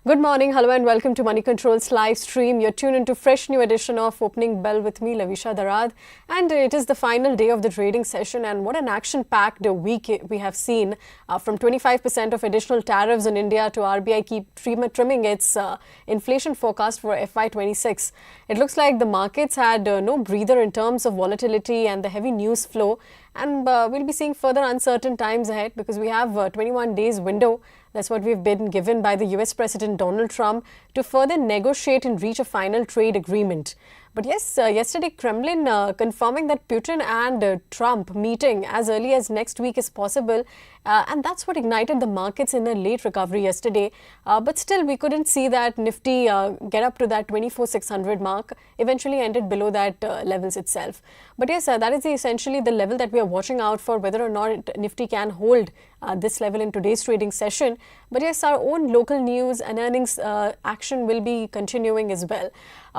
Good morning, hello and welcome to Money Control's live stream. You're tuned into fresh new edition of Opening Bell with me, Lovisha Darad. And it is the final day of the trading session, and what an action-packed week we have seen. From 25% of additional tariffs on India to RBI keep trimming its inflation forecast for FY26. It looks like the markets had no breather in terms of volatility and the heavy news flow. And we'll be seeing further uncertain times ahead because we have a 21 days window. That's what we've been given by the US President Donald Trump to further negotiate and reach a final trade agreement. But yes, yesterday Kremlin confirming that Putin and Trump meeting as early as next week is possible. And that's what ignited the markets in a late recovery yesterday. But still, we couldn't see that Nifty get up to that 24,600 mark, eventually ended below that levels itself. But yes, that is essentially the level that we are watching out for, whether or not Nifty can hold this level in today's trading session. But yes, our own local news and earnings action will be continuing as well.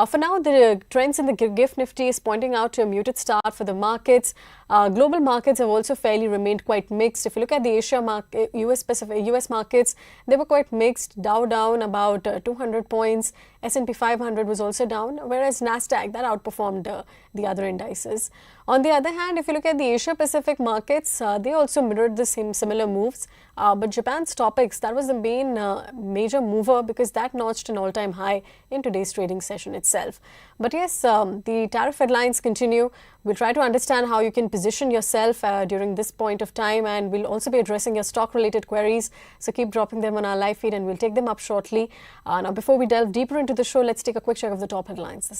For now, the trends in the GIFT Nifty is pointing out to a muted start for the markets. Global markets have also fairly remained quite mixed. If you look at the Asia market, US markets, they were quite mixed. Dow down about 200 points. S&P 500 was also down, whereas NASDAQ, that outperformed the other indices. On the other hand, if you look at the Asia Pacific markets, they also mirrored the same similar moves. But Japan's Topix, that was the main major mover because that notched an all-time high in today's trading session itself. But yes, the tariff headlines continue. We'll try to understand how you can position yourself during this point of time, and we'll also be addressing your stock-related queries. So keep dropping them on our live feed and we'll take them up shortly. Now, before we delve deeper into the show, let's take a quick check of the top headlines.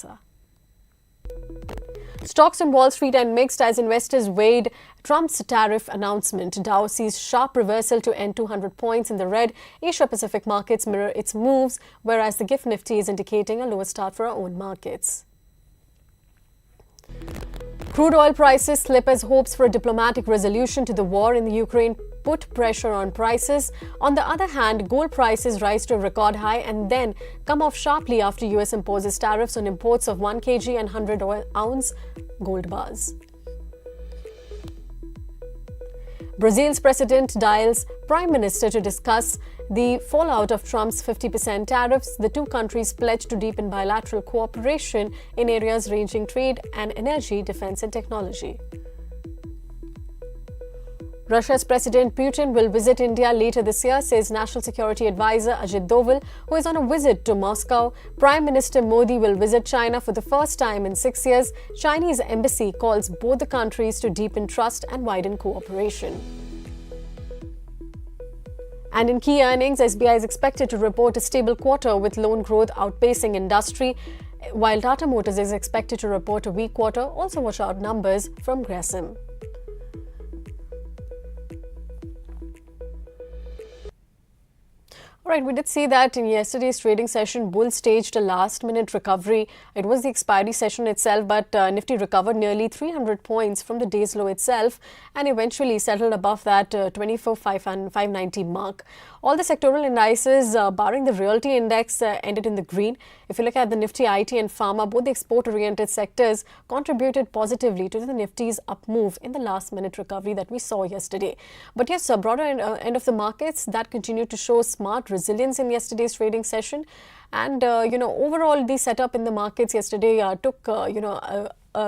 Stocks on Wall Street and mixed as investors weighed Trump's tariff announcement. Dow sees sharp reversal to end 200 points in the red. Asia Pacific markets mirror its moves, whereas the GIFT Nifty is indicating a lower start for our own markets. Crude oil prices slip as hopes for a diplomatic resolution to the war in the Ukraine put pressure on prices. On the other hand, gold prices rise to a record high and then come off sharply after US imposes tariffs on imports of 1 kg and 100-ounce gold bars. Brazil's president dials Prime Minister to discuss the fallout of Trump's 50% tariffs. The two countries pledge to deepen bilateral cooperation in areas ranging trade and energy, defense and technology. Russia's President Putin will visit India later this year, says National Security Advisor Ajit Doval, who is on a visit to Moscow. Prime Minister Modi will visit China for the first time in 6 years. Chinese embassy calls both the countries to deepen trust and widen cooperation. And in key earnings, SBI is expected to report a stable quarter with loan growth outpacing industry, while Tata Motors is expected to report a weak quarter. Also watch out numbers from Grasim. Right, we did see that in yesterday's trading session, Bull staged a last-minute recovery. It was the expiry session itself, but Nifty recovered nearly 300 points from the day's low itself and eventually settled above that 24,590 mark. All the sectoral indices, barring the realty index, ended in the green. If you look at the Nifty IT and Pharma, both the export-oriented sectors contributed positively to the Nifty's up move in the last-minute recovery that we saw yesterday. But yes, a broader end of the markets that continued to show smart resilience in yesterday's trading session. And, overall, the setup in the markets yesterday took,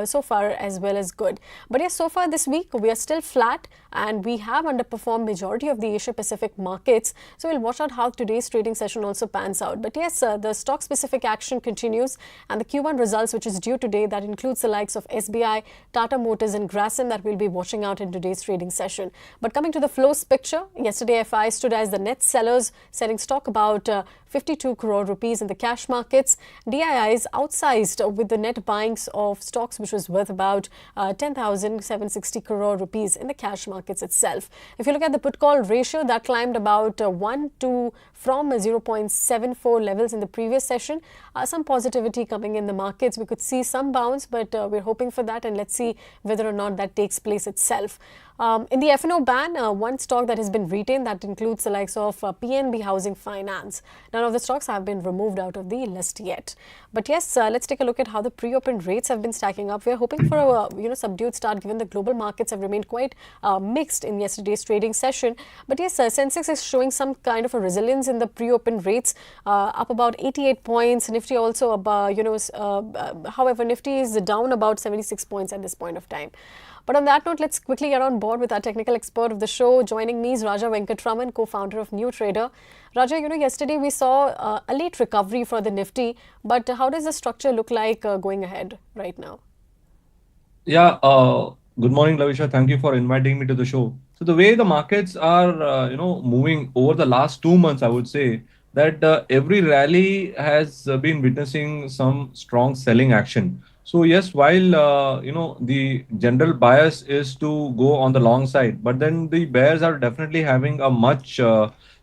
so far as well as good. But yes, so far this week, we are still flat and we have underperformed majority of the Asia Pacific markets. So we'll watch out how today's trading session also pans out. But yes, the stock specific action continues, and the Q1 results, which is due today, that includes the likes of SBI, Tata Motors and Grasim, that we'll be watching out in today's trading session. But coming to the flows picture, yesterday FI stood as the net sellers, selling stock about 52 crore rupees in the cash markets. DIIs outsized with the net buyings of stocks which was worth about 10,760 crore rupees in the cash markets itself. If you look at the put call ratio, that climbed about 1 to from 0.74 levels in the previous session. Some positivity coming in the markets. We could see some bounce, but we're hoping for that, and let's see whether or not that takes place itself. In the F&O ban, one stock that has been retained, that includes the likes of PNB Housing Finance. None of the stocks have been removed out of the list yet. But yes, let's take a look at how the pre-open rates have been stacking up. We are hoping for a subdued start, given the global markets have remained quite mixed in yesterday's trading session. But yes, Sensex is showing some kind of a resilience in the pre-open rates, up about 88 points. Nifty also, however, Nifty is down about 76 points at this point of time. But on that note, let's quickly get on board with our technical expert of the show. Joining me is Raja Venkatraman, co-founder of NeoTrader. Raja, yesterday we saw a late recovery for the Nifty, but how does the structure look like going ahead right now? Yeah, good morning, Lovisha. Thank you for inviting me to the show. So the way the markets are, moving over the last 2 months, I would say that every rally has been witnessing some strong selling action. So yes, while the general bias is to go on the long side, but then the bears are definitely having a much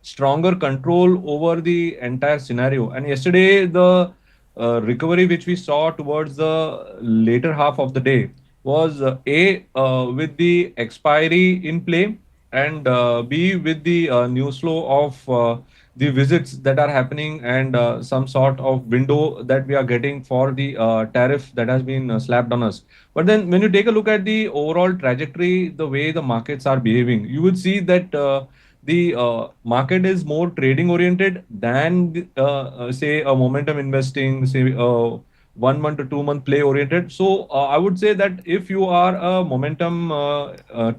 stronger control over the entire scenario. And yesterday, the recovery which we saw towards the later half of the day was with the expiry in play, and B with the news flow of the visits that are happening, and some sort of window that we are getting for the tariff that has been slapped on us. But then when you take a look at the overall trajectory, the way the markets are behaving, you would see that the market is more trading oriented than say a momentum investing, say 1 month to 2 month play oriented. So I would say that if you are a momentum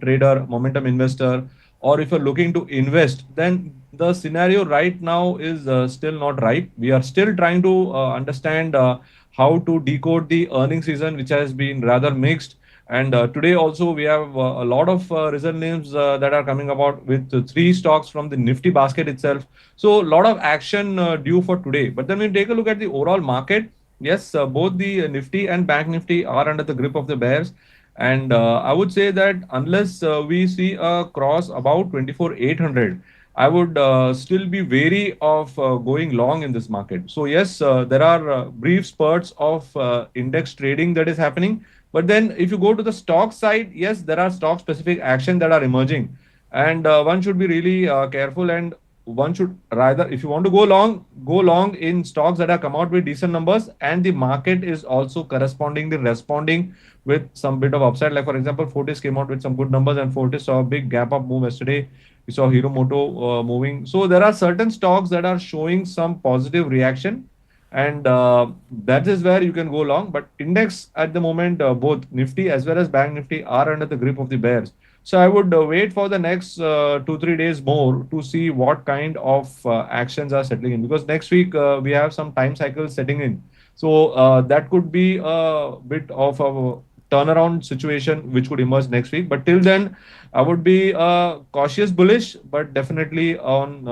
trader, momentum investor, or if you're looking to invest, then the scenario right now is still not right. We are still trying to understand how to decode the earning season, which has been rather mixed. And today also we have a lot of result names that are coming about with three stocks from the Nifty basket itself. So a lot of action due for today. But then when we take a look at the overall market, yes, both the Nifty and Bank Nifty are under the grip of the bears. And I would say that unless we see a cross about 24,800, I would still be wary of going long in this market. So yes, there are brief spurts of index trading that is happening. But then if you go to the stock side, yes, there are stock specific action that are emerging. And one should be really careful, and one should rather, if you want to go long in stocks that have come out with decent numbers, and the market is also correspondingly responding with some bit of upside. Like for example, Fortis came out with some good numbers, and Fortis saw a big gap up move yesterday. We saw Hero Moto moving. So there are certain stocks that are showing some positive reaction, and that is where you can go long. But index at the moment, both Nifty as well as Bank Nifty are under the grip of the bears. So I would wait for the next 2 3 days more to see what kind of actions are settling in, because next week we have some time cycles setting in. So that could be a bit of a turnaround situation which could emerge next week. But till then, I would be cautious bullish, but definitely on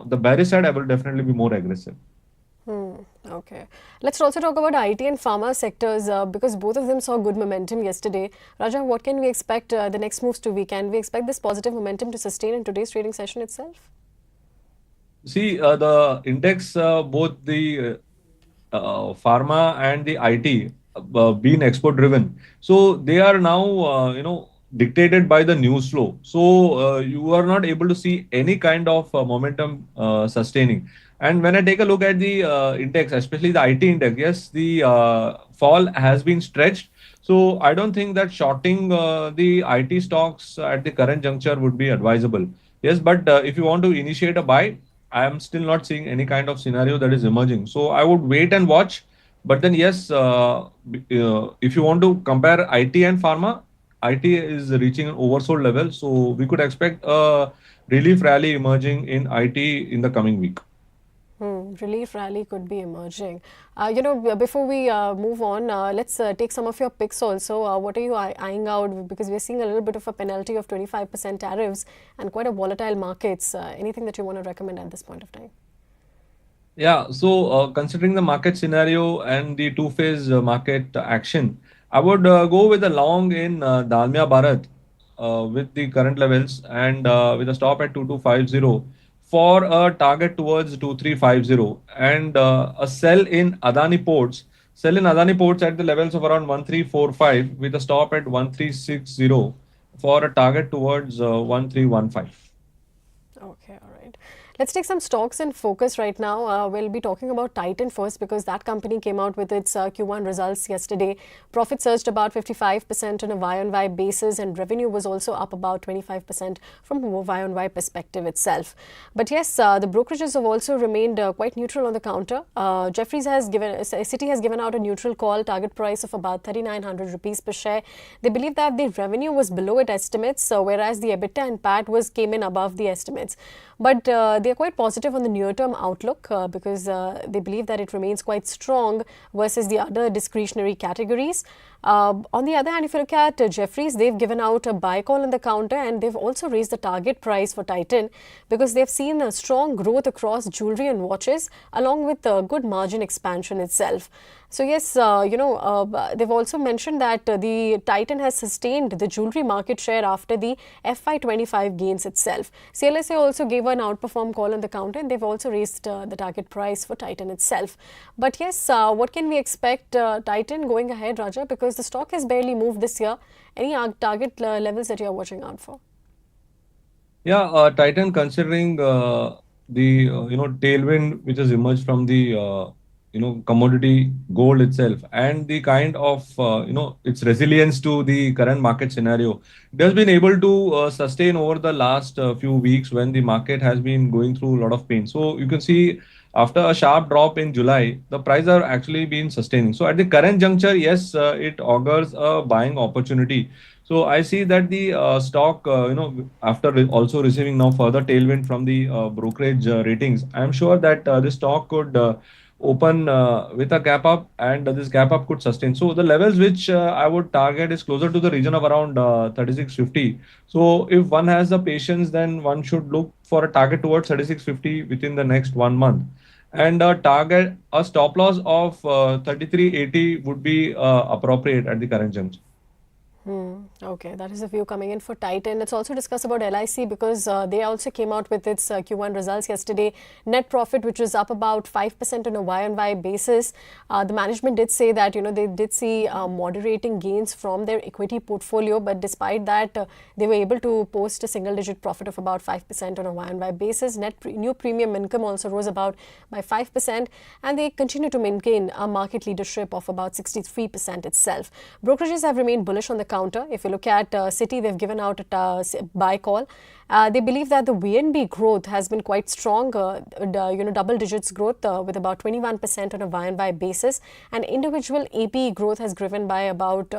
the bearish side, I will definitely be more aggressive. Okay. Let's also talk about IT and pharma sectors because both of them saw good momentum yesterday. Raja, what can we expect the next moves to be? Can we expect this positive momentum to sustain in today's trading session itself? See, the index, both the pharma and the IT, being export driven. So they are now, dictated by the news flow. So you are not able to see any kind of momentum sustaining. And when I take a look at the index, especially the IT index, yes, the fall has been stretched. So I don't think that shorting the IT stocks at the current juncture would be advisable. Yes, but if you want to initiate a buy, I am still not seeing any kind of scenario that is emerging. So I would wait and watch. But then, yes, if you want to compare IT and pharma, IT is reaching an oversold level. So we could expect a relief rally emerging in IT in the coming week. Relief rally could be emerging. Before we move on, let's take some of your picks also. What are you eyeing out? Because we're seeing a little bit of a penalty of 25% tariffs and quite a volatile markets. Anything that you want to recommend at this point of time? Yeah, so considering the market scenario and the two-phase market action, I would go with a long in Dalmia Bharat with the current levels, and with a stop at 2250 for a target towards 2350, and a sell in Adani Ports. Sell in Adani Ports at the levels of around 1345 with a stop at 1360 for a target towards 1315. Okay, all right. Let's take some stocks in focus right now. We'll be talking about Titan first because that company came out with its Q1 results yesterday. Profit surged about 55% on a Y-on-Y basis, and revenue was also up about 25% from a Y-on-Y perspective itself. But yes, the brokerages have also remained quite neutral on the counter. Citi has given out a neutral call, target price of about 3,900 rupees per share. They believe that the revenue was below its estimates, whereas the EBITDA and PAT came in above the estimates. But they're quite positive on the near-term outlook because they believe that it remains quite strong versus the other discretionary categories. On the other hand, if you look at Jefferies, they've given out a buy call on the counter, and they've also raised the target price for Titan because they've seen a strong growth across jewelry and watches along with good margin expansion itself. So yes, they've also mentioned that the Titan has sustained the jewelry market share after the FY25 gains itself. CLSA also gave an outperform call on the counter, and they've also raised the target price for Titan itself. But yes, what can we expect Titan going ahead, Raja? Because the stock has barely moved this year. Any target levels that you're watching out for? Yeah, Titan, considering the tailwind which has emerged from the commodity gold itself, and the kind of its resilience to the current market scenario, it has been able to sustain over the last few weeks when the market has been going through a lot of pain. So you can see after a sharp drop in July, the price are actually been sustaining. So at the current juncture, yes, it augurs a buying opportunity. So I see that the stock, after also receiving now further tailwind from the brokerage ratings, I'm sure that this stock could open with a gap up, and this gap up could sustain. So the levels which I would target is closer to the region of around 3650. So if one has the patience, then one should look for a target towards 3650 within the next 1 month. And a stop loss of 3380 would be appropriate at the current juncture. Okay, that is the view coming in for Titan. Let's also discuss about LIC because they also came out with its Q1 results yesterday. Net profit, which was up about 5% on a Y-on-Y basis. The management did say that they did see moderating gains from their equity portfolio, but despite that, they were able to post a single-digit profit of about 5% on a Y-on-Y basis. New premium income also rose about by 5%, and they continue to maintain a market leadership of about 63% itself. Brokerages have remained bullish on the counter. If you look at Citi, they've given out a buy call. They believe that the VNB growth has been quite strong, double digits growth with about 21% on a Y-on-Y basis, and individual APE growth has grown by about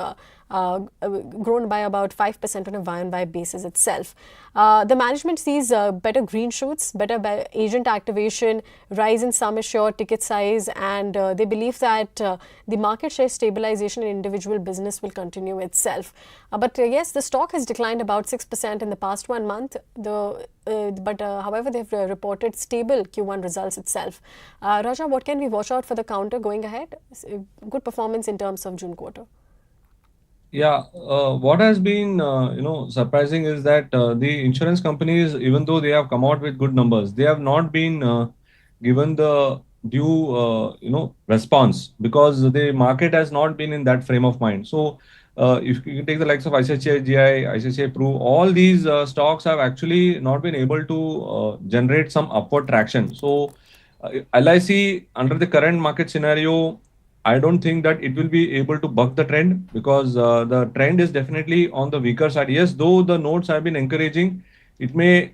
5% on a Y-on-Y basis itself. The management sees better green shoots, better agent activation, rise in sum assured ticket size, and they believe that the market share stabilization in individual business will continue itself. But yes, the stock has declined about 6% in the past 1 month. However, they've reported stable Q1 results itself. Raja, what can we watch out for the counter going ahead? Good performance in terms of June quarter. Yeah, what has been surprising is that the insurance companies, even though they have come out with good numbers, they have not been given the due response because the market has not been in that frame of mind. So if you take the likes of ICICI GI, ICICI Pru, all these stocks have actually not been able to generate some upward traction. So LIC, under the current market scenario, I don't think that it will be able to buck the trend because the trend is definitely on the weaker side. Yes, though the notes have been encouraging, it may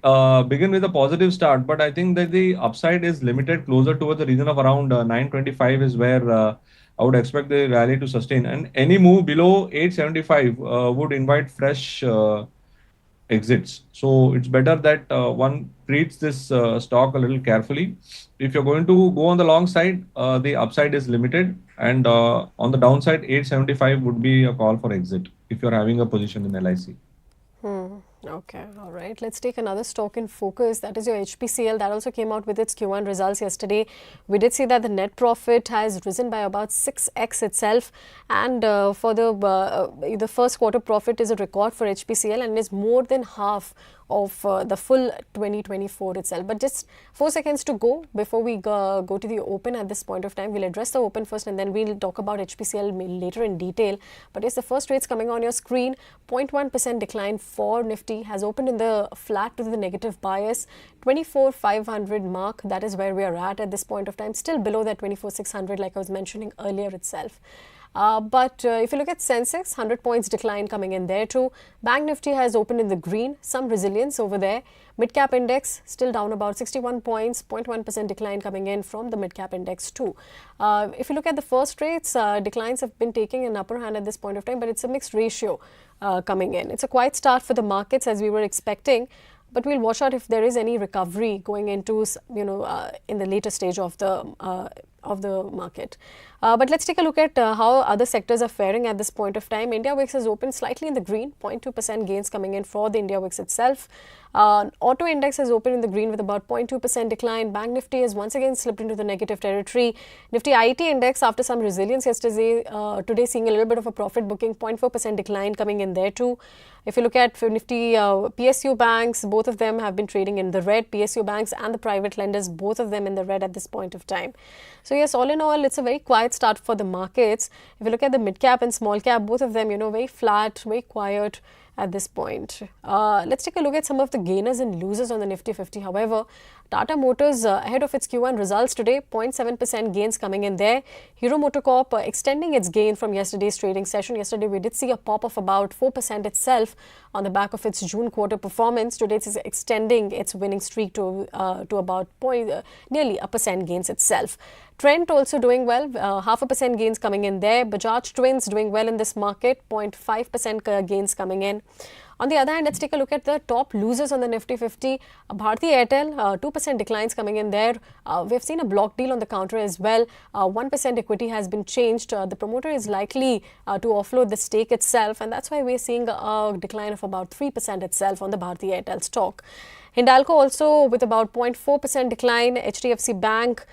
begin with a positive start, but I think that the upside is limited closer towards the region of around 925 is where I would expect the rally to sustain. And any move below 875 would invite fresh exits. So it's better that one treats this stock a little carefully. If you're going to go on the long side, the upside is limited, and on the downside, 875 would be a call for exit if you're having a position in LIC. Okay, all right. Let's take another stock in focus. That is your HPCL. That also came out with its Q1 results yesterday. We did see that the net profit has risen by about 6x itself, and for the first quarter profit is a record for HPCL and is more than half of the full 2024 itself. But just 4 seconds to go before we go to the open at this point of time. We'll address the open first and then we'll talk about HPCL later in detail. But yes, the first rates coming on your screen, 0.1% decline for Nifty, has opened in the flat to the negative bias, 24,500 mark. That is where we are at this point of time, still below that 24,600 like I was mentioning earlier itself. But if you look at Sensex, 100 points decline coming in there too. Bank Nifty has opened in the green, some resilience over there. Mid-cap index still down about 61 points, 0.1% decline coming in from the mid-cap index too. If you look at the first rates, declines have been taking an upper hand at this point of time, but it's a mixed ratio coming in. It's a quiet start for the markets as we were expecting. But we'll watch out if there is any recovery going into, in the later stage of the market. But let's take a look at how other sectors are faring at this point of time. India Wix has opened slightly in the green, 0.2% gains coming in for the India Wix itself. Auto index has opened in the green with about 0.2% decline. Bank Nifty has once again slipped into the negative territory. Nifty IT index, after some resilience yesterday, today seeing a little bit of a profit booking, 0.4% decline coming in there too. If you look at Nifty PSU banks, both of them have been trading in the red. PSU banks and the private lenders, both of them in the red at this point of time. So yes, all in all, it's a very quiet start for the markets. If you look at the mid cap and small cap, both of them, very flat, very quiet at this point. Let's take a look at some of the gainers and losers on the Nifty 50. However, Tata Motors ahead of its Q1 results today, 0.7% gains coming in there. Hero MotoCorp extending its gain from yesterday's trading session. Yesterday, we did see a pop of about 4% itself on the back of its June quarter performance. Today, it is extending its winning streak to about nearly a percent gains itself. Trent also doing well, 0.5% gains coming in there. Bajaj Twins doing well in this market, 0.5% gains coming in. On the other hand, let's take a look at the top losers on the Nifty 50. Bharti Airtel, 2% declines coming in there. We've seen a block deal on the counter as well. 1% equity has been changed. The promoter is likely to offload the stake itself, and that's why we're seeing a decline of about 3% itself on the Bharti Airtel stock. Hindalco also with about 0.4% decline. HDFC Bank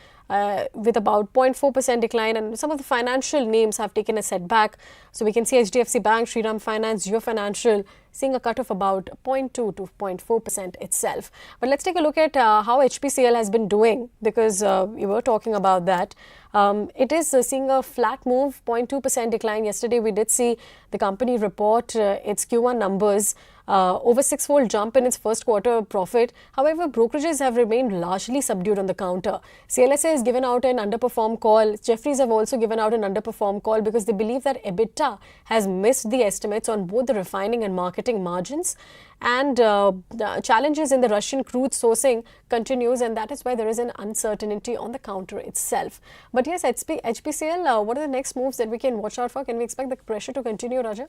with about 0.4% decline, and some of the financial names have taken a setback. So we can see HDFC Bank, Shriram Finance, Jio Financial seeing a cut of about 0.2 to 0.4% itself. But let's take a look at how HPCL has been doing, because we were talking about that. It is seeing a flat move, 0.2% decline. Yesterday we did see the company report its Q1 numbers. Over six-fold jump in its first quarter profit. However, brokerages have remained largely subdued on the counter. CLSA has given out an underperform call. Jefferies have also given out an underperform call because they believe that EBITDA has missed the estimates on both the refining and marketing margins. And the challenges in the Russian crude sourcing continues, and that is why there is an uncertainty on the counter itself. But yes, HPCL, what are the next moves that we can watch out for? Can we expect the pressure to continue, Raja?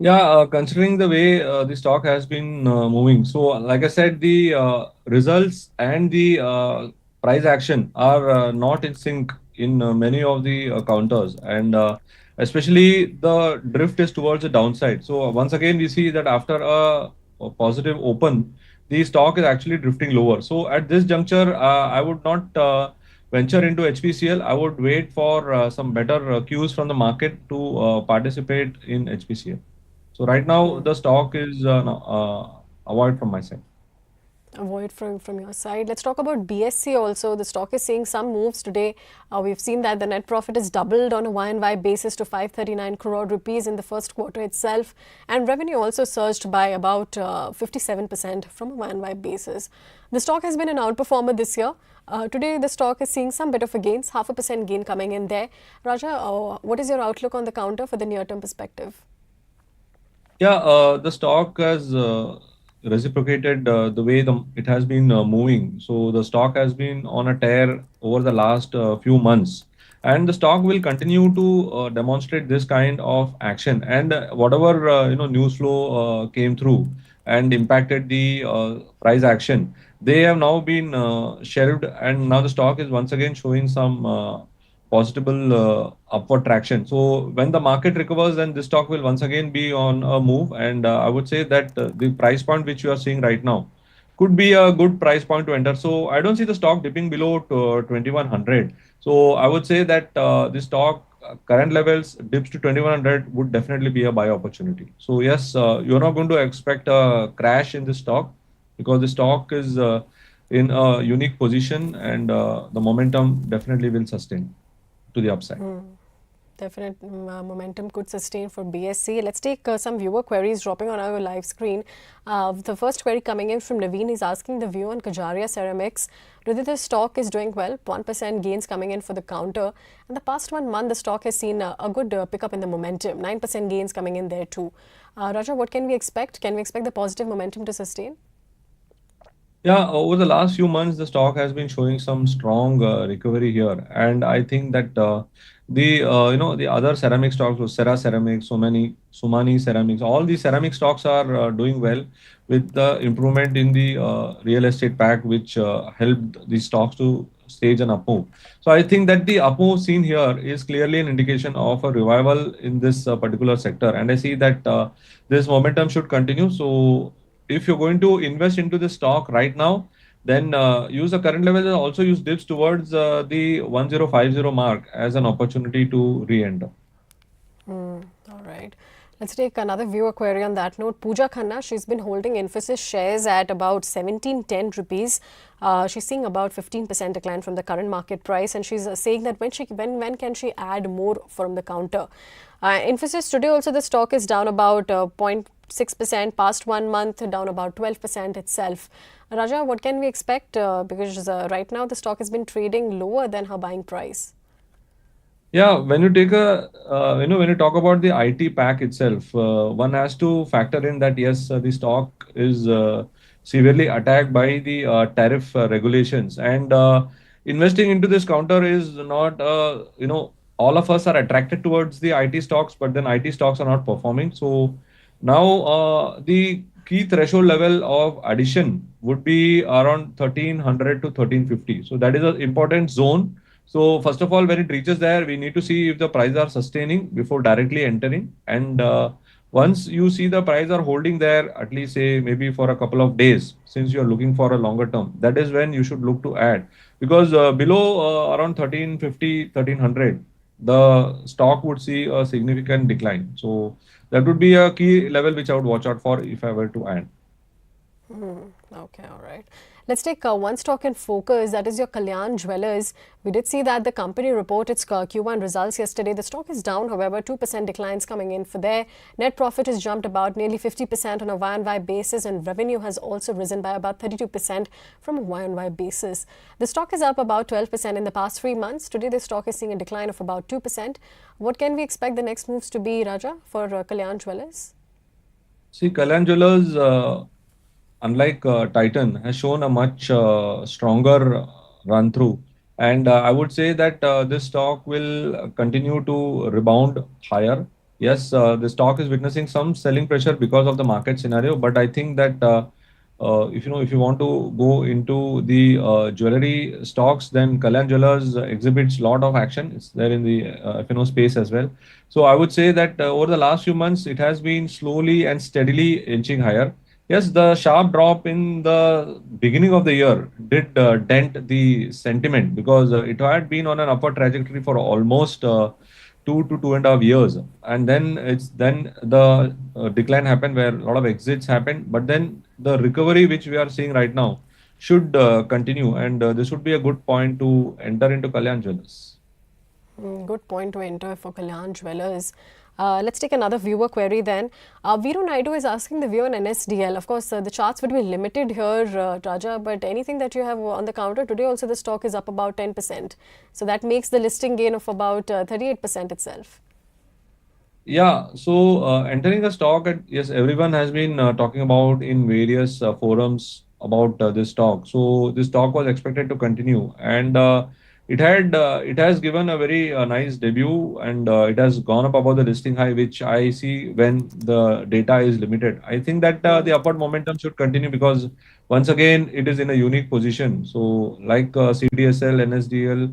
Yeah, considering the way the stock has been moving. So, like I said, the results and the price action are not in sync in many of the counters, and especially the drift is towards the downside. So, once again, we see that after a positive open, the stock is actually drifting lower. So, at this juncture, I would not venture into HPCL. I would wait for some better cues from the market to participate in HPCL. So right now the stock is avoid from my side. Avoid from your side. Let's talk about BSC also. The stock is seeing some moves today. We've seen that the net profit is doubled on a Y&Y basis to 539 crore rupees in the first quarter itself, and revenue also surged by about 57% from a Y&Y basis. The stock has been an outperformer this year. Today the stock is seeing some bit of a gains, 0.5% gain coming in there. Raja, what is your outlook on the counter for the near-term perspective? Yeah, the stock has reciprocated the way it has been moving. So the stock has been on a tear over the last few months, and the stock will continue to demonstrate this kind of action. And whatever news flow came through and impacted the price action, they have now been shelved, and now the stock is once again showing some possible upward traction. So when the market recovers, then this stock will once again be on a move. And I would say that the price point which you are seeing right now could be a good price point to enter. So I don't see the stock dipping below 2100. So I would say that this stock current levels, dips to 2100 would definitely be a buy opportunity. So yes, you're not going to expect a crash in the stock because the stock is in a unique position and the momentum definitely will sustain to the upside. Definite momentum could sustain for BSC. Let's take some viewer queries dropping on our live screen. The first query coming in from Naveen is asking the view on Kajaria Ceramics. Today the stock is doing well, 1% gains coming in for the counter. In the past 1 month, the stock has seen a good pickup in the momentum, 9% gains coming in there too. Raja, what can we expect? Can we expect the positive momentum to sustain? Yeah, over the last few months, the stock has been showing some strong recovery here, and I think that the other ceramic stocks, Serra Ceramics, Somani Ceramics, all these ceramic stocks are doing well with the improvement in the real estate pack, which helped these stocks to stage an up move. So I think that the up move seen here is clearly an indication of a revival in this particular sector, and I see that this momentum should continue. So if you're going to invest into the stock right now, then use the current levels and also use dips towards the 1050 mark as an opportunity to re-enter. All right. Let's take another viewer query on that note. Pooja Khanna, she's been holding Infosys shares at about 1710 rupees. She's seeing about 15% decline from the current market price, and she's saying that when can she add more from the counter? Infosys today also the stock is down about 0.6%, past 1 month down about 12% itself. Raja, what can we expect? Because right now the stock has been trading lower than her buying price. Yeah, when you take when you talk about the IT pack itself, one has to factor in that yes, the stock is severely attacked by the tariff regulations, and investing into this counter is not, all of us are attracted towards the IT stocks, but then IT stocks are not performing. So now the key threshold level of addition would be around 1300 to 1350. So that is an important zone. So first of all, when it reaches there, we need to see if the prices are sustaining before directly entering. And once you see the price are holding there, at least say maybe for a couple of days, since you are looking for a longer term, that is when you should look to add. Because below around 1350, 1300, the stock would see a significant decline. So that would be a key level which I would watch out for if I were to add. Okay, all right. Let's take one stock in focus, that is your Kalyan Jewellers. We did see that the company reported its Q1 results yesterday. The stock is down, however, 2% declines coming in for there. Net profit has jumped about nearly 50% on a Y-on-Y basis, and revenue has also risen by about 32% from a Y-on-Y basis. The stock is up about 12% in the past 3 months. Today, the stock is seeing a decline of about 2%. What can we expect the next moves to be, Raja, for Kalyan Jewellers? See, Kalyan Jewellers, unlike Titan, has shown a much stronger run through. And I would say that this stock will continue to rebound higher. Yes, the stock is witnessing some selling pressure because of the market scenario, but I think that if you want to go into the jewelry stocks, then Kalyan Jewellers exhibits lot of action. It's there in the F&O space as well. So I would say that over the last few months, it has been slowly and steadily inching higher. Yes, the sharp drop in the beginning of the year did dent the sentiment because it had been on an upward trajectory for almost 2 to 2.5 years, and then the decline happened where a lot of exits happened. But then the recovery which we are seeing right now should continue, and this would be a good point to enter into Kalyan Jewellers. Good point to enter for Kalyan Jewellers. Let's take another viewer query then. Viru Naidu is asking the view on NSDL. Of course, the charts would be limited here, Raja, but anything that you have on the counter today, also the stock is up about 10%. So that makes the listing gain of about 38% itself. Yeah, so entering the stock, yes, everyone has been talking about in various forums about this stock. So this stock was expected to continue, and it has given a very nice debut, and it has gone up above the listing high, which I see when the data is limited. I think that the upward momentum should continue because once again it is in a unique position. So like CDSL, NSDL,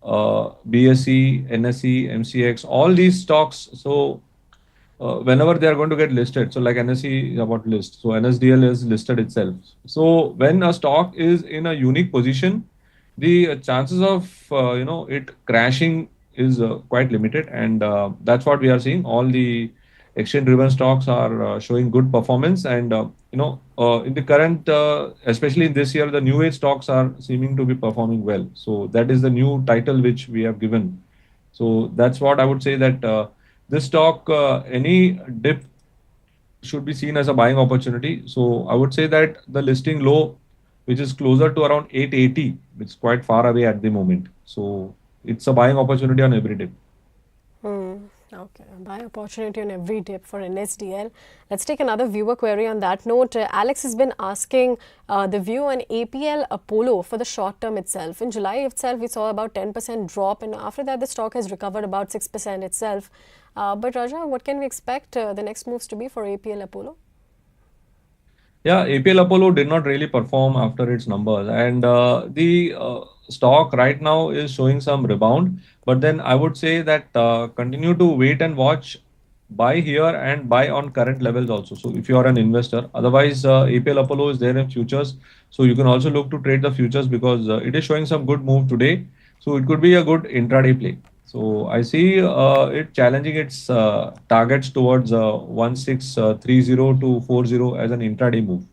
BSE, NSE, MCX, all these stocks. So whenever they are going to get listed, so like NSE is about list, so NSDL is listed itself. So when a stock is in a unique position, the chances of it crashing is quite limited, and that's what we are seeing. All the exchange-driven stocks are showing good performance, and in the current, especially in this year, the new age stocks are seeming to be performing well. So that is the new title which we have given. So that's what I would say, that this stock, any dip should be seen as a buying opportunity. So I would say that the listing low, which is closer to around 880, which is quite far away at the moment. So it's a buying opportunity on every dip. Okay, buy opportunity on every dip for NSDL. Let's take another viewer query on that note. Alex has been asking the view on APL Apollo for the short term itself. In July itself, we saw about 10% drop, and after that, the stock has recovered about 6% itself. But Raja, what can we expect the next moves to be for APL Apollo? Yeah, APL Apollo did not really perform after its numbers, and the stock right now is showing some rebound. But then I would say that continue to wait and watch, buy here and buy on current levels also. So if you are an investor, otherwise APL Apollo is there in futures, so you can also look to trade the futures, because it is showing some good move today. So it could be a good intraday play. So I see it challenging its targets towards 1630 to 40 as an intraday move.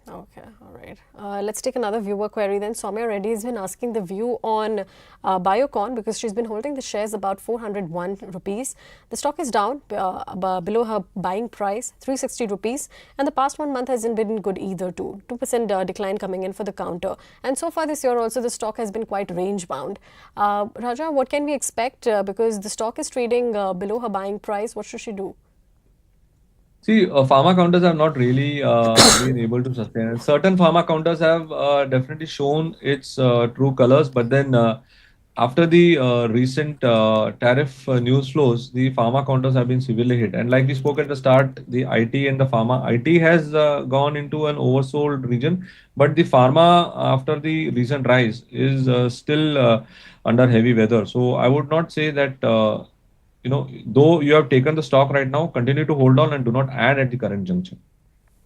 Okay, all right. Let's take another viewer query then. Soumya Reddy has been asking the view on Biocon, because she's been holding the shares about 401 rupees. The stock is down below her buying price, 360 rupees. And the past 1 month hasn't been good either too. 2% decline coming in for the counter. And so far this year also, the stock has been quite range bound. Raja, what can we expect? Because the stock is trading below her buying price. What should she do? See, pharma counters have not really been able to sustain. And certain pharma counters have definitely shown its true colors, but then after the recent tariff news flows, the pharma counters have been severely hit. And like we spoke at the start, the IT and the pharma, IT has gone into an oversold region, but the pharma, after the recent rise, is still under heavy weather. So I would not say that. Though you have taken the stock right now, continue to hold on and do not add at the current juncture.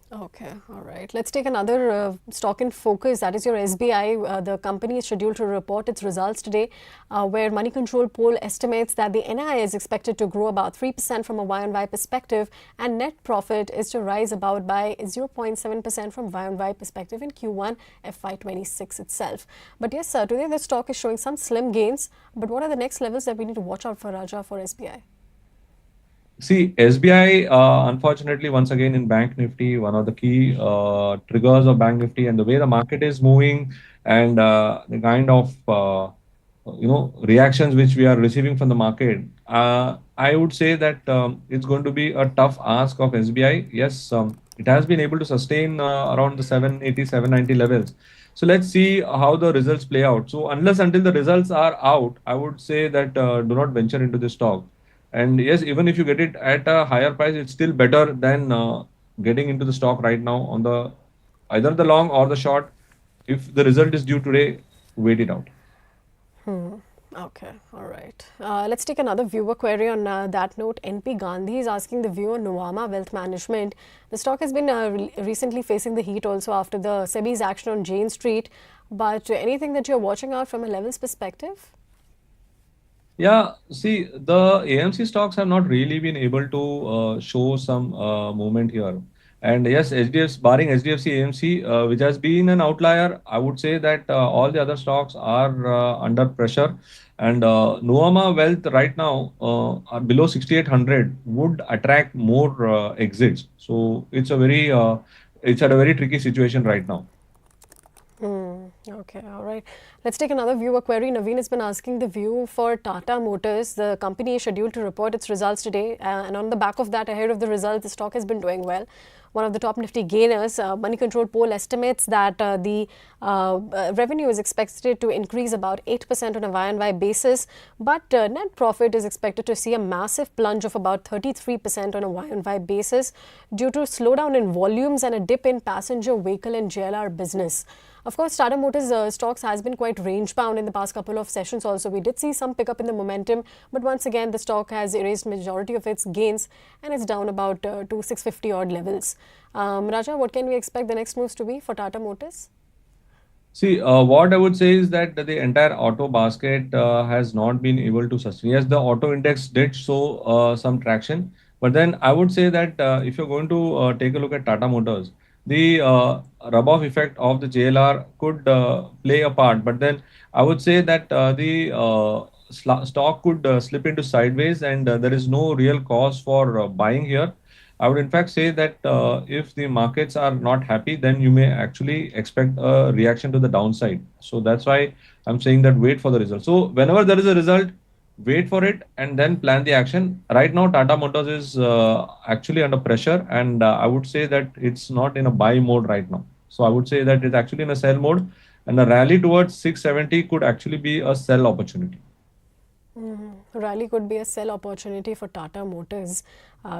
Okay, all right. Let's take another stock in focus. That is your SBI. The company is scheduled to report its results today, where Money Control poll estimates that the NII is expected to grow about 3% from a Y-on-Y perspective, and net profit is to rise about by 0.7% from Y-on-Y perspective in Q1 FY26 itself. But yes, sir, today the stock is showing some slim gains. But what are the next levels that we need to watch out for, Raja, for SBI? See, SBI, unfortunately, once again in Bank Nifty, one of the key triggers of Bank Nifty, and the way the market is moving, and the kind of reactions which we are receiving from the market, I would say that it's going to be a tough ask of SBI. Yes, it has been able to sustain around the 780, 790 levels. So let's see how the results play out. So unless until the results are out, I would say that do not venture into this stock. And yes, even if you get it at a higher price, it's still better than getting into the stock right now on the either the long or the short. If the result is due today, wait it out. Okay, all right. Let's take another viewer query on that note. NP Gandhi is asking the view on Nuvama Wealth Management. The stock has been recently facing the heat also after the SEBI's action on Jane Street. But anything that you're watching out from a levels perspective? Yeah, see, the AMC stocks have not really been able to show some movement here. And yes, HDFC, barring HDFC AMC, which has been an outlier, I would say that all the other stocks are under pressure. And Nuvama Wealth right now are below 6,800 would attract more exits. So it's at a very tricky situation right now. Okay, all right. Let's take another viewer query. Naveen has been asking the view for Tata Motors. The company is scheduled to report its results today, and on the back of that, ahead of the results, the stock has been doing well. One of the top Nifty gainers, Money Control poll estimates that the revenue is expected to increase about 8% on a Y-on-Y basis, but net profit is expected to see a massive plunge of about 33% on a Y-on-Y basis due to slowdown in volumes and a dip in passenger vehicle and JLR business. Of course, Tata Motors stocks has been quite range bound in the past couple of sessions also. We did see some pickup in the momentum, but once again, the stock has erased majority of its gains and it's down about to 650 odd levels. Raja, what can we expect the next moves to be for Tata Motors? See, what I would say is that the entire auto basket has not been able to sustain. Yes, the auto index did show some traction, but then I would say that if you're going to take a look at Tata Motors, the rub-off effect of the JLR could play a part. But then I would say that the stock could slip into sideways, and there is no real cause for buying here. I would in fact say that if the markets are not happy, then you may actually expect a reaction to the downside. So that's why I'm saying that wait for the result. So whenever there is a result, wait for it and then plan the action. Right now, Tata Motors is actually under pressure, and I would say that it's not in a buy mode right now. So I would say that it's actually in a sell mode, and a rally towards 670 could actually be a sell opportunity. Rally could be a sell opportunity for Tata Motors.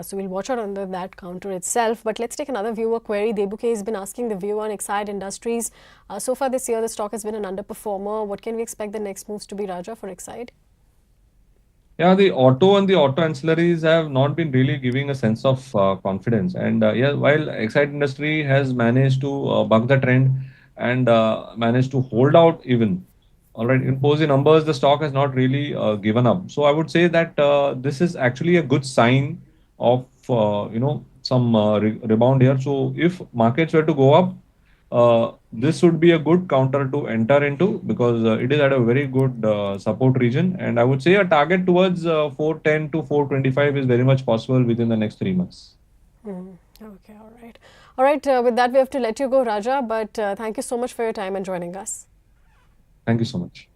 So we'll watch out under that counter itself. But let's take another viewer query. Debuke has been asking the view on Exide Industries. So far this year, the stock has been an underperformer. What can we expect the next moves to be, Raja, for Exide? Yeah, the auto and the auto ancillaries have not been really giving a sense of confidence. And yeah, while Excite Industry has managed to buck the trend and managed to hold out even, all right, in posy numbers, the stock has not really given up. So I would say that this is actually a good sign of some rebound here. So if markets were to go up, this would be a good counter to enter into because it is at a very good support region. And I would say a target towards 410 to 425 is very much possible within the next 3 months. Okay, all right. All right, with that, we have to let you go, Raja. But thank you so much for your time and joining us. Thank you so much.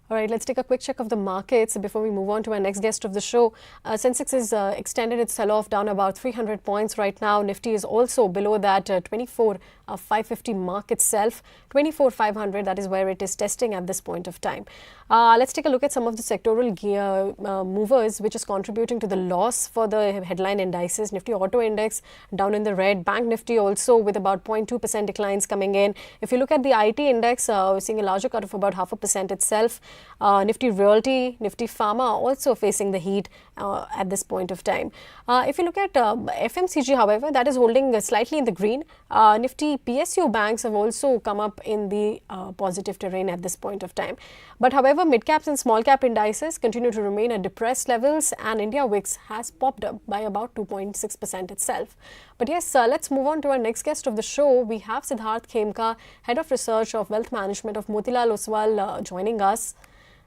All right, let's take a quick check of the markets before we move on to our next guest of the show. Sensex has extended its sell-off down about 300 points right now. Nifty is also below that 24,550 mark itself. 24,500, that is where it is testing at this point of time. Let's take a look at some of the sectoral gear movers, which is contributing to the loss for the headline indices. Nifty Auto Index down in the red. Bank Nifty also with about 0.2% declines coming in. If you look at the IT index, we're seeing a larger cut of about 0.5% itself. Nifty Realty, Nifty Pharma also facing the heat at this point of time. If you look at FMCG, however, that is holding slightly in the green. Nifty PSU banks have also come up in the positive terrain at this point of time. But however, mid caps and small cap indices continue to remain at depressed levels, and India VIX has popped up by about 2.6% itself. But yes, let's move on to our next guest of the show. We have Siddhartha Khemka, Head of Research of Wealth Management of Motilal Oswal, joining us.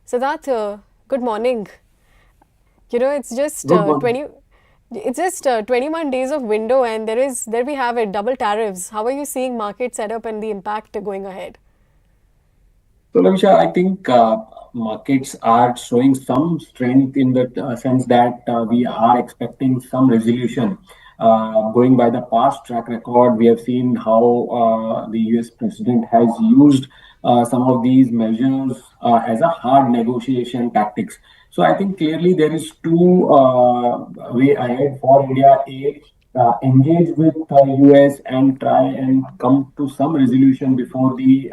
Siddhartha, good morning. You know, it's just 21 days of window, and there we have it, double tariffs. How are you seeing market setup and the impact going ahead? So, Lovisha, I think markets are showing some strength in the sense that we are expecting some resolution. Going by the past track record, we have seen how the US president has used some of these measures as a hard negotiation tactics. So I think clearly there is two way ahead for India. Engage with US and try and come to some resolution before the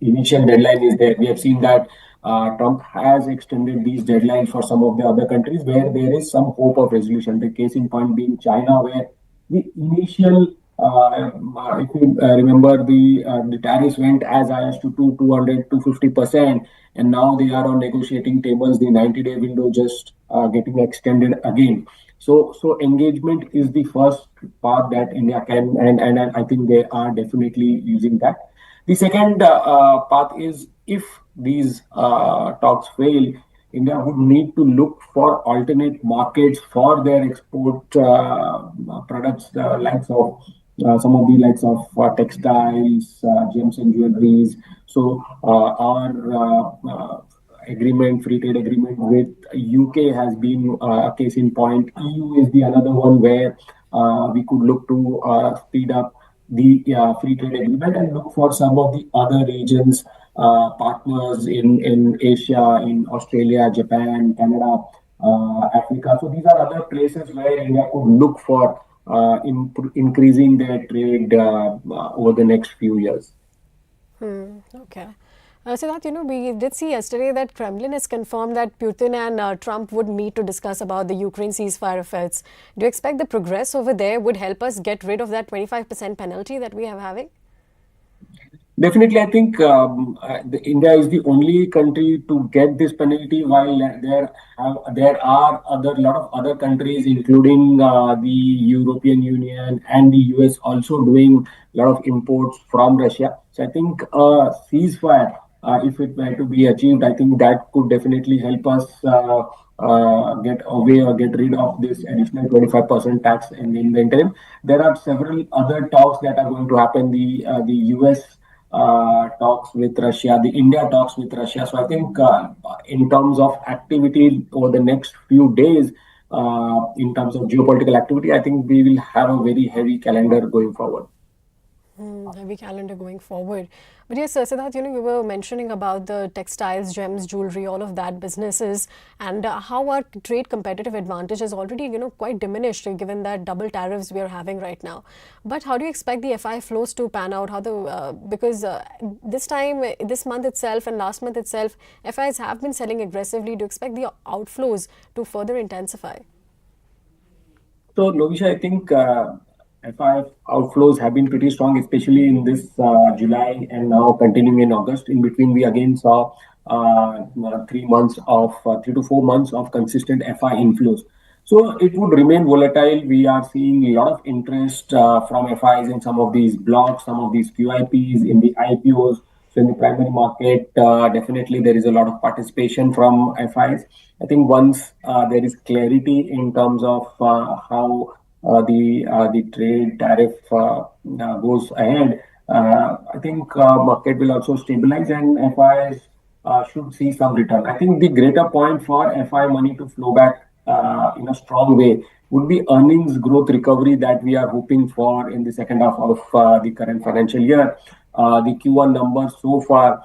initial deadline is there. We have seen that Trump has extended these deadlines for some of the other countries where there is some hope of resolution. The case in point being China, where the initial if you remember, the tariffs went as high as to 200 to 50%, and now they are on negotiating tables. The 90-day window just getting extended again. So engagement is the first part that India can, and I think they are definitely using that. The second path is if these talks fail, India would need to look for alternate markets for their export products, the likes of some of the likes of textiles, gems and jewelries. So our free trade agreement with UK has been a case in point. EU is the another one where we could look to speed up the free trade agreement and look for some of the other regions, partners in Asia, in Australia, Japan, Canada, Africa. So these are other places where India could look for increasing their trade over the next few years. Okay. So that, we did see yesterday that Kremlin has confirmed that Putin and Trump would meet to discuss about the Ukraine ceasefire efforts. Do you expect the progress over there would help us get rid of that 25% penalty that we are having? Definitely, I think India is the only country to get this penalty, while there are other lot of other countries, including the European Union and the US, also doing a lot of imports from Russia. So I think ceasefire, if it were to be achieved, I think that could definitely help us get away or get rid of this additional 25% tax in the interim. There are several other talks that are going to happen. The US talks with Russia, the India talks with Russia. So I think in terms of activity over the next few days, in terms of geopolitical activity, I think we will have a very heavy calendar going forward. Heavy calendar going forward. But yes, Siddharth, you were mentioning about the textiles, gems, jewelry, all of that businesses, and how our trade competitive advantage is already, quite diminished given that double tariffs we are having right now. But how do you expect the FI flows to pan out? Because this month itself and last month itself, FIs have been selling aggressively. Do you expect the outflows to further intensify? So, Lovisha, I think FIF outflows have been pretty strong, especially in this July and now continuing in August. In between, we again saw 3 months of 3 to 4 months of consistent FI inflows. So it would remain volatile. We are seeing a lot of interest from FIs in some of these blocks, some of these QIPs, in the IPOs. So in the primary market, definitely there is a lot of participation from FIs. I think once there is clarity in terms of how the trade tariff goes ahead, I think market will also stabilize and FIs should see some return. I think the greater point for FI money to flow back in a strong way would be earnings growth recovery that we are hoping for in the second half of the current financial year. The Q1 numbers so far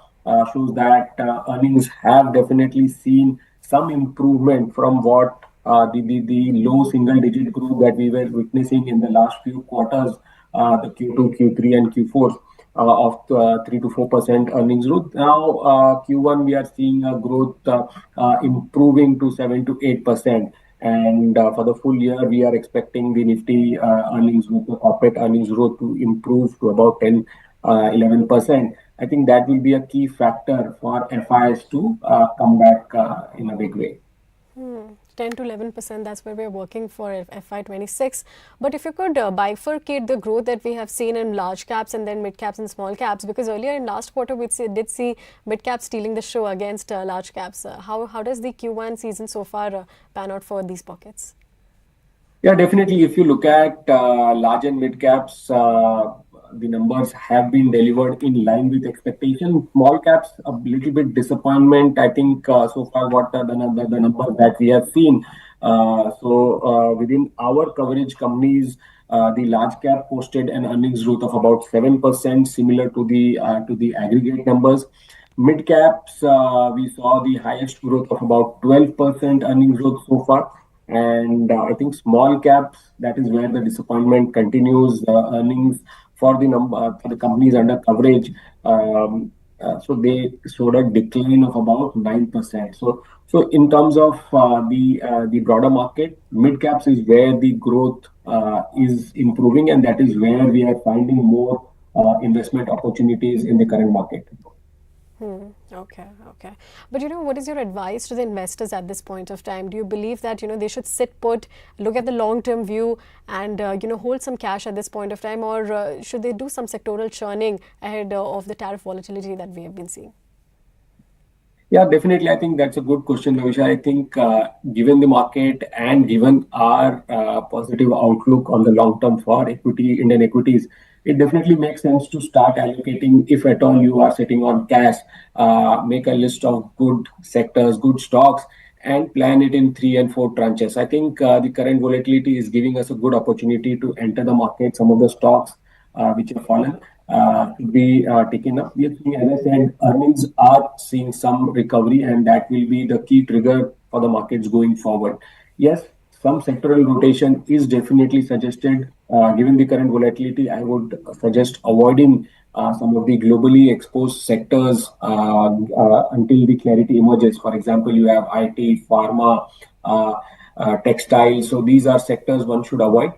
shows that earnings have definitely seen some improvement from what the low single digit growth that we were witnessing in the last few quarters, the Q2, Q3, and Q4 of 3 to 4% earnings growth. Now, Q1 we are seeing a growth improving to 7 to 8%. And for the full year, we are expecting the Nifty earnings growth, the corporate earnings growth to improve to about 10, 11%. I think that will be a key factor for FIs to come back in a big way. 10 to 11%, that's where we're working for FY26. But if you could bifurcate the growth that we have seen in large caps and then mid caps and small caps, because earlier in last quarter we did see mid caps stealing the show against large caps. How does the Q1 season so far pan out for these pockets? Yeah, definitely. If you look at large and mid caps, the numbers have been delivered in line with expectation. Small caps, a little bit disappointment. I think so far what are the numbers that we have seen. Within our coverage companies, the large cap posted an earnings growth of about 7%, similar to the aggregate numbers. Mid caps, we saw the highest growth of about 12% earnings growth so far. And I think small caps, that is where the disappointment continues. Earnings for the companies under coverage, so they showed a decline of about 9%. So in terms of the broader market, mid caps is where the growth is improving, and that is where we are finding more investment opportunities in the current market. Okay. But what is your advice to the investors at this point of time? Do you believe that, they should sit put, look at the long-term view and, hold some cash at this point of time, or should they do some sectoral churning ahead of the tariff volatility that we have been seeing? Yeah, definitely. I think that's a good question, Lovisha. I think given the market and given our positive outlook on the long term for Indian equities, it definitely makes sense to start allocating. If at all you are sitting on cash, make a list of good sectors, good stocks, and plan it in 3 and 4 tranches. I think the current volatility is giving us a good opportunity to enter the market. Some of the stocks which have fallen to be taken up. We are seeing, as I said, earnings are seeing some recovery, and that will be the key trigger for the markets going forward. Yes, some sectoral rotation is definitely suggested. Given the current volatility, I would suggest avoiding some of the globally exposed sectors until the clarity emerges. For example, you have IT, pharma, textiles. So these are sectors one should avoid.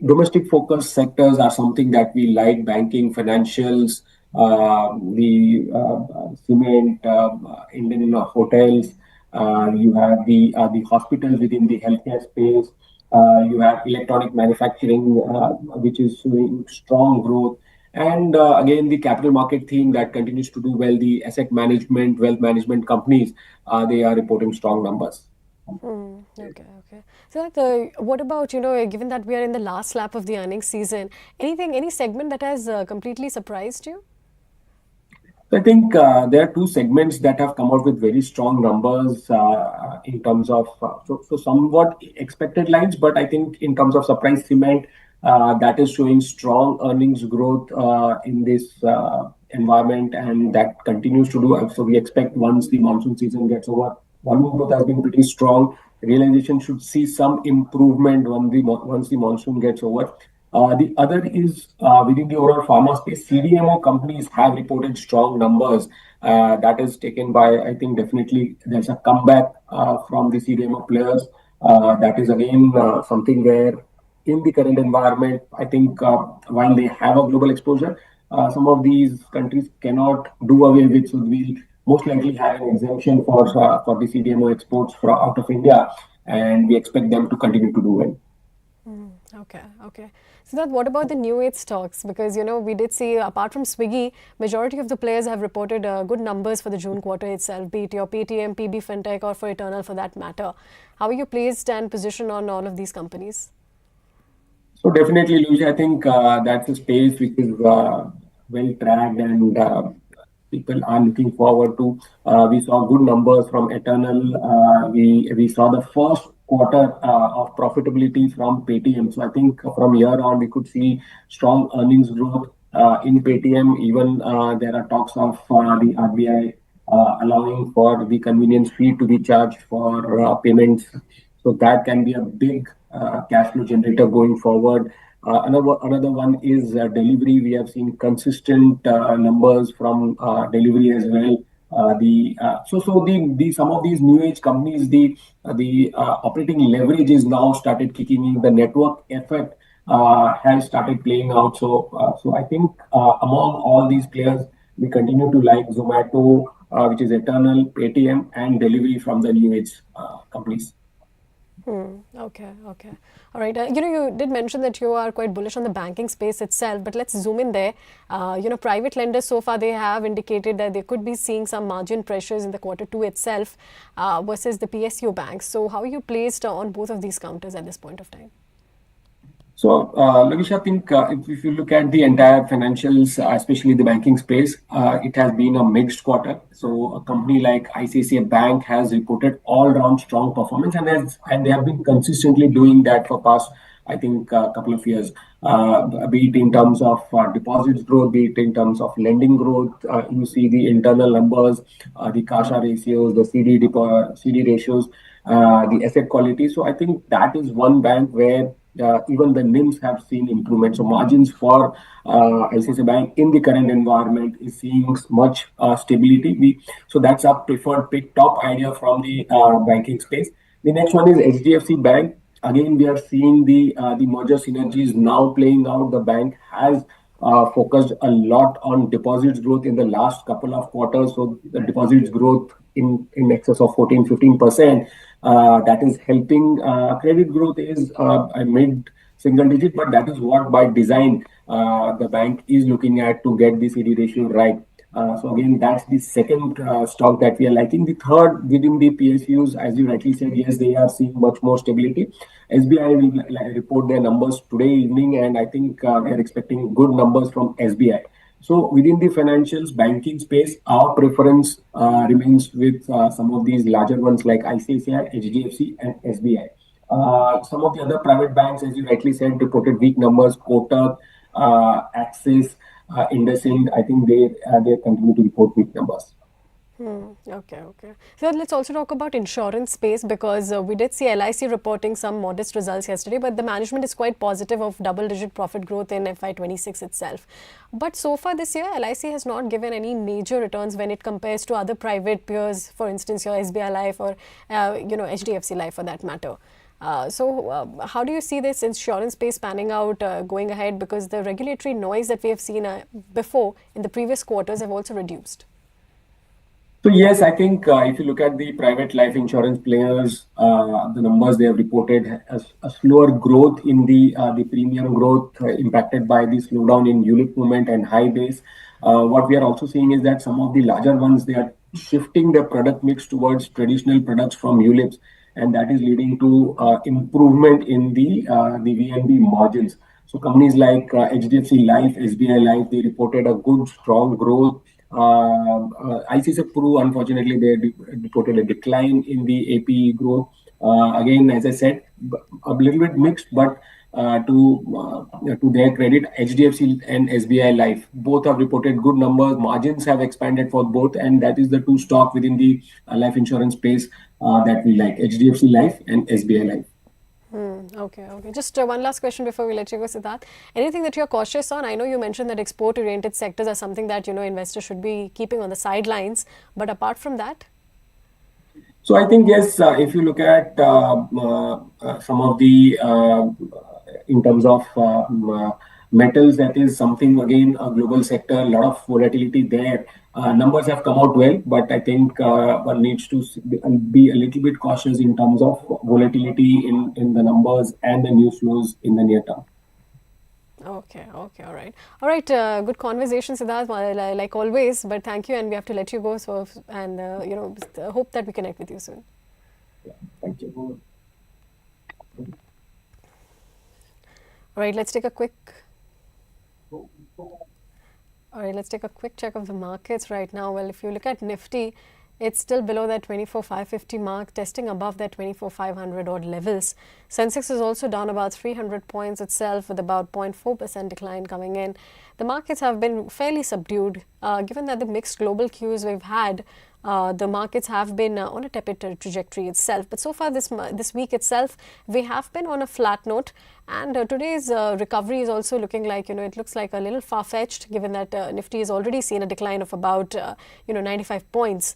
domestic focused sectors are something that we like: banking, financials, the cement, Indian hotels. You have the hospitals within the healthcare space. You have electronic manufacturing, which is showing strong growth. And again, the capital market theme that continues to do well, the asset management, wealth management companies, they are reporting strong numbers. Okay. So, what about, given that we are in the last lap of the earnings season, any segment that has completely surprised you? I think there are two segments that have come out with very strong numbers in terms of so somewhat expected lines, but I think in terms of surprise, cement that is showing strong earnings growth in this environment, and that continues to do. So we expect once the monsoon season gets over, volume growth has been pretty strong. Realization should see some improvement once the monsoon gets over. The other is within the overall pharma space, CDMO companies have reported strong numbers. That is taken by, I think, definitely there's a comeback from the CDMO players. That is again something where, in the current environment, I think while they have a global exposure, some of these countries cannot do away with. So we'll most likely have an exemption for the CDMO exports out of India, and we expect them to continue to do well. Okay. So that what about the new age stocks? Because we did see, apart from Swiggy, majority of the players have reported good numbers for the June quarter itself, be it your Paytm, PB Fintech, or for Eternal for that matter. How are you placed and positioned on all of these companies? So definitely, Lovisha, I think that's a space which is well tracked, and people are looking forward to. We saw good numbers from Eternal. We saw the first quarter of profitability from Paytm. So I think from here on we could see strong earnings growth in Paytm. Even there are talks of the RBI allowing for the convenience fee to be charged for payments. So that can be a big cash flow generator going forward. Another one is delivery. We have seen consistent numbers from delivery as well. The some of these new age companies, the operating leverage is now started kicking in. The network effect has started playing out. So I think among all these players, we continue to like Zomato, which is Eternal, Paytm, and delivery from the new age companies. Okay. All right. You did mention that you are quite bullish on the banking space itself, but let's zoom in there. Private lenders so far, they have indicated that they could be seeing some margin pressures in the quarter two itself versus the PSU banks. So how are you placed on both of these counters at this point of time? So, Lovisha, I think if you look at the entire financials, especially the banking space, it has been a mixed quarter. So, a company like ICICI Bank has reported all-round strong performance, and they have been consistently doing that for past, I think, a couple of years. Be it in terms of deposits growth, be it in terms of lending growth. You see the internal numbers, the CASA ratios, the CD ratios, the asset quality. So, I think that is one bank where even the NIMs have seen improvement. So margins for ICICI Bank in the current environment is seeing much stability. So that's our preferred pick, top idea from the banking space. The next one is HDFC Bank. Again, we are seeing the merger synergies now playing out. The bank has focused a lot on deposits growth in the last couple of quarters. So the deposits growth in excess of 14-15%. That is helping. Credit growth is a mid single digit, but that is what by design the bank is looking at to get the CD ratio right. So again, that's the second stock that we are liking. The third within the PSUs, as you rightly said, yes, they are seeing much more stability. SBI will report their numbers today evening, and I think we are expecting good numbers from SBI. So within the financials banking space, our preference remains with some of these larger ones like ICICI, HDFC, and SBI. Some of the other private banks, as you rightly said, reported weak numbers. Kotak, Axis, IndusInd, I think they continue to report weak numbers. Okay. So let's also talk about insurance space, because we did see LIC reporting some modest results yesterday, but the management is quite positive of double-digit profit growth in FY26 itself. But so far this year, LIC has not given any major returns when it compares to other private peers, for instance, your SBI Life or HDFC Life for that matter. How do you see this insurance space panning out going ahead? Because the regulatory noise that we have seen before in the previous quarters have also reduced. So yes, I think if you look at the private life insurance players, the numbers they have reported a slower growth in the premium growth impacted by the slowdown in ULIP movement and high base. What we are also seeing is that some of the larger ones they are shifting their product mix towards traditional products from ULIPs, and that is leading to improvement in the VNB margins. So companies like HDFC Life, SBI Life, they reported a good strong growth. ICICI Pru, unfortunately, they reported a decline in the APE growth. Again, as I said, a little bit mixed, but to their credit, HDFC and SBI Life both have reported good numbers. Margins have expanded for both, and that is the two stock within the life insurance space that we like: HDFC Life and SBI Life. Okay. Just one last question before we let you go, Siddharth. Anything that you're cautious on? I know you mentioned that export-oriented sectors are something that investors should be keeping on the sidelines. But apart from that, so I think yes, if you look at some of the in terms of metals, that is something again a global sector, a lot of volatility there. Numbers have come out well, but I think one needs to be a little bit cautious in terms of volatility in the numbers and the news flows in the near term. Okay, all right. Good conversation, Siddharth, like always. But thank you, and we have to let you go. So, and hope that we connect with you soon. Yeah, thank you. All right, let's take a quick check of the markets right now. Well, if you look at Nifty, it's still below that 24,550 mark, testing above that 24,500 odd levels. Sensex is also down about 300 points itself, with about 0.4% decline coming in. The markets have been fairly subdued, given that the mixed global cues we've had. The markets have been on a tepid trajectory itself. But so far this week itself, we have been on a flat note. And today's recovery is also looking like, it looks like a little far-fetched, given that Nifty has already seen a decline of about, 95 points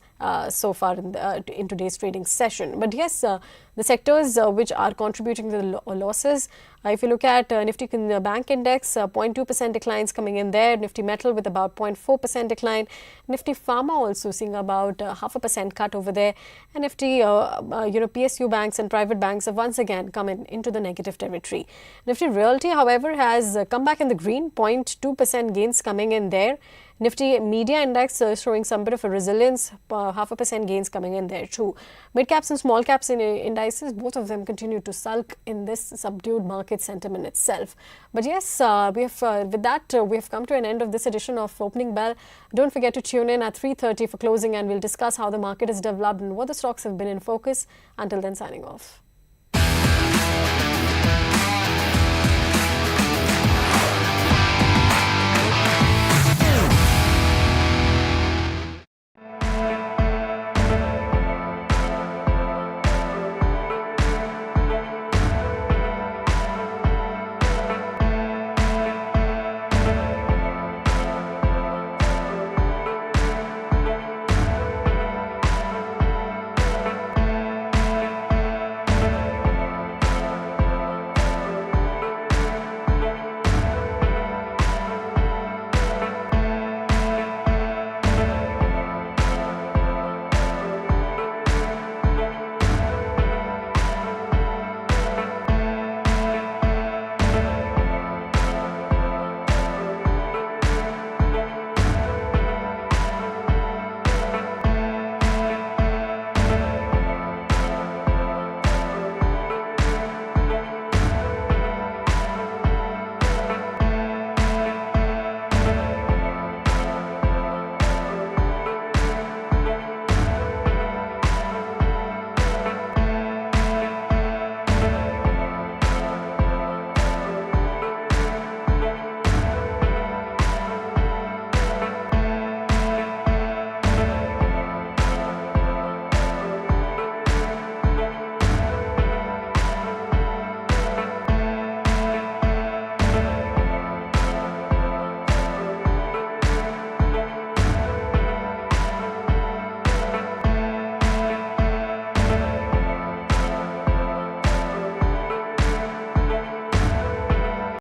so far in today's trading session. But yes, the sectors which are contributing to the losses, if you look at Nifty Bank Index, 0.2% declines coming in there. Nifty Metal with about 0.4% decline. Nifty Pharma also seeing about 0.5% cut over there. And Nifty, PSU banks and private banks have once again come into the negative territory. Nifty Realty, however, has come back in the green, 0.2% gains coming in there. Nifty Media Index showing some bit of a resilience, 0.5% gains coming in there too. Mid caps and small caps in indices, both of them continue to sulk in this subdued market sentiment itself. But yes, with that we have come to an end of this edition of Opening Bell. Don't forget to tune in at 3:30 for closing, and we'll discuss how the market has developed and what the stocks have been in focus. Until then, signing off.